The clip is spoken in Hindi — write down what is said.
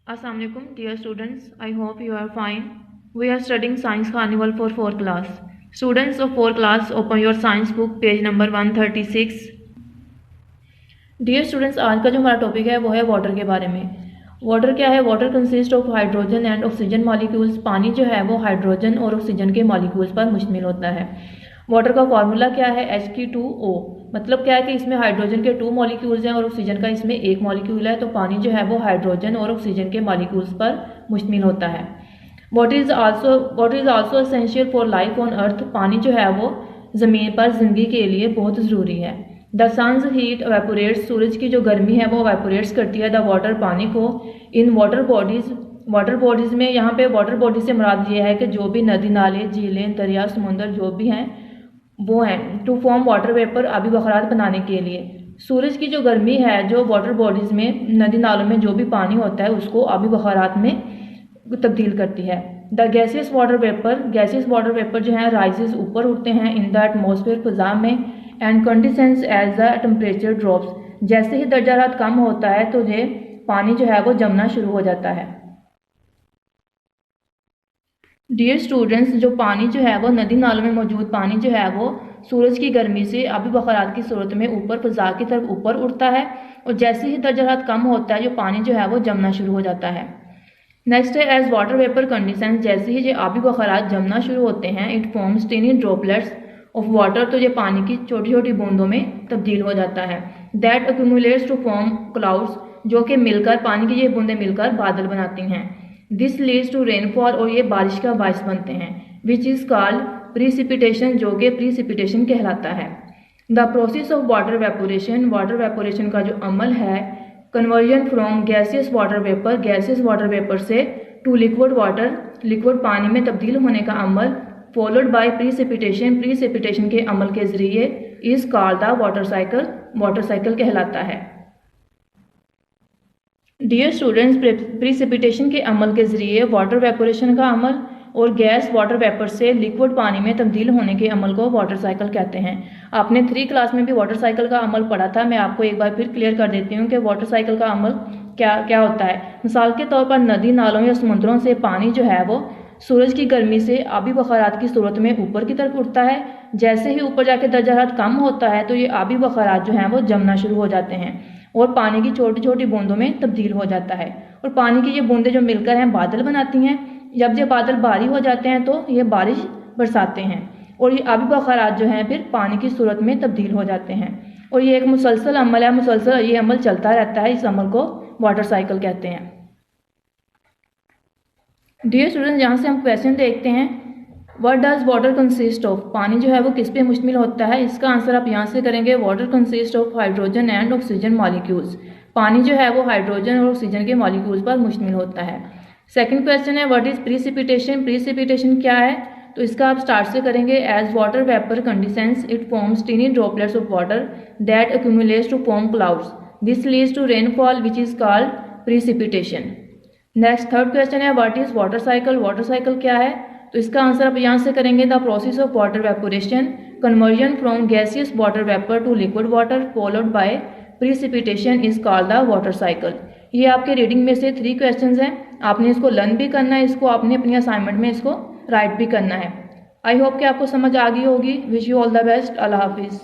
Assalamu alaikum, dear students. I hope you are fine. We are studying Science Carnival for 4th class. Students of 4th class, open your science book, page number 136. Dear students, आज का जो हमारा टॉपिक है वो है वाटर के बारे में। वाटर क्या है? Water consist of hydrogen and oxygen molecules. पानी जो है वो हाइड्रोजन और ऑक्सीजन के मॉलिक्यूल्स पर मुश्तमिल होता है। वाटर का फॉर्मूला क्या है? H2O। मतलब क्या है कि इसमें हाइड्रोजन के 2 मॉलिक्यूल्स हैं और ऑक्सीजन का इसमें 1 मॉलिक्यूल है, तो पानी जो है वो हाइड्रोजन और ऑक्सीजन के मॉलिक्यूल्स पर मुश्तमिल होता है। What is also essential for life on earth. पानी जो है वो ज़मीन पर ज़िंदगी के लिए बहुत ज़रूरी है। The sun's heat evaporates. सूरज की जो गर्मी है वो एवेपोरेट्स करती है द वाटर, पानी को। इन वाटर बॉडीज़ में, यहाँ पे वाटर बॉडी से मुराद ये है कि जो भी नदी नाले, झीलें, दरिया, समुंदर जो भी हैं वो हैं। टू फॉर्म वाटर वेपर, आबी बखरात बनाने के लिए। सूरज की जो गर्मी है जो वाटर बॉडीज़ में, नदी नालों में जो भी पानी होता है उसको आबी बखरात में तब्दील करती है। द गैसियस वाटर वेपर जो है राइजेस, ऊपर उठते हैं, इन द एटमॉस्फेयर, फिजा में, and condensation as the temperature drops. जैसे ही दर्जा हरारत कम होता है तो ये पानी जो है वो जमना शुरू हो जाता है। डियर स्टूडेंट्स, जो पानी जो है वो नदी नालों में मौजूद पानी जो है वो सूरज की गर्मी से आबी बखरात की सूरत में ऊपर फिजा की तरफ ऊपर उठता है, और जैसे ही दर्जा हरारत कम होता है जो पानी जो है वो जमना शुरू हो जाता है। नेक्स्ट है एज वाटर वेपर कंडेंसेंस। जैसे ही ये आबी बखरात जमना शुरू होते हैं, it forms tiny droplets of water, तो ये पानी की छोटी छोटी बूंदों में तब्दील हो जाता है। That accumulates to form clouds, जो कि मिलकर, पानी की ये बूंदें मिलकर बादल बनाती हैं। दिस लीड्स टू रेनफॉल, और ये बारिश का बायस बनते हैं। विच इज़ कॉल्ड प्रीसिपिटेशन, जो कि प्रीसिपिटेशन कहलाता है। The process of water evaporation का जो अमल है, conversion from gaseous water vapour से टू लिक्विड वाटर, लिक्विड पानी में तब्दील होने का अमल, फॉलोड बाय प्रीसिपिटेशन के अमल के जरिए, is called the water cycle कहलाता है। डियर स्टूडेंट्स, प्रीसिपिटेशन के अमल के जरिए वाटर वेपोरेशन का अमल और गैस वाटर वेपर से लिक्विड पानी में तब्दील होने के अमल को वाटर साइकिल कहते हैं। आपने 3 क्लास में भी वाटर साइकिल का अमल पढ़ा था। मैं आपको एक बार फिर क्लियर कर देती हूँ कि वाटर साइकिल का अमल क्या होता है। मिसाल के तौर पर नदी नालों या समुद्रों से पानी जो है वो सूरज की गर्मी से आबी बखरात की सूरत में ऊपर की तरफ उठता है। जैसे ही ऊपर जाके दर्जा हरारत कम होता है तो ये आबी बखरात जो हैं वो जमना शुरू हो जाते हैं और पानी की छोटी छोटी बूंदों में तब्दील हो जाता है, और पानी की ये बूंदें जो मिलकर हैं बादल बनाती हैं। जब ये बादल भारी हो जाते हैं तो ये बारिश बरसाते हैं, और ये आबी बखरात जो हैं फिर पानी की सूरत में तब्दील हो जाते हैं। और ये एक मुसलसल अमल है, मुसलसल ये अमल चलता रहता है। इस अमल को वाटर साइकिल कहते हैं। डियर स्टूडेंट्स, यहाँ से हम क्वेश्चन देखते हैं। What does water consist of. पानी जो है वो किस पे मुश्तमिल होता है? इसका आंसर आप यहाँ से करेंगे। Water consist of hydrogen and oxygen molecules. पानी जो है वो हाइड्रोजन और ऑक्सीजन के मॉलिक्यूल्स पर मुश्तमिल होता है। सेकंड क्वेश्चन है व्हाट इज प्रीसिपिटेशन क्या है? तो इसका आप स्टार्ट से करेंगे। As water vapour condenses, it forms tiny droplets of water that accumulates to form clouds. This leads to rainfall which is called precipitation. Next third question है व्हाट इज वाटर साइकिल क्या है? तो इसका आंसर आप यहाँ से करेंगे। The process of water evaporation, conversion from gaseous water vapour to liquid water, followed by precipitation, is called the water cycle. ये आपके रीडिंग में से 3 क्वेश्चंस हैं। आपने इसको लर्न भी करना है, इसको आपने अपनी असाइनमेंट में इसको राइट भी करना है। आई होप कि आपको समझ आ गई होगी। Wish you all the best. अल्लाह हाफिज़।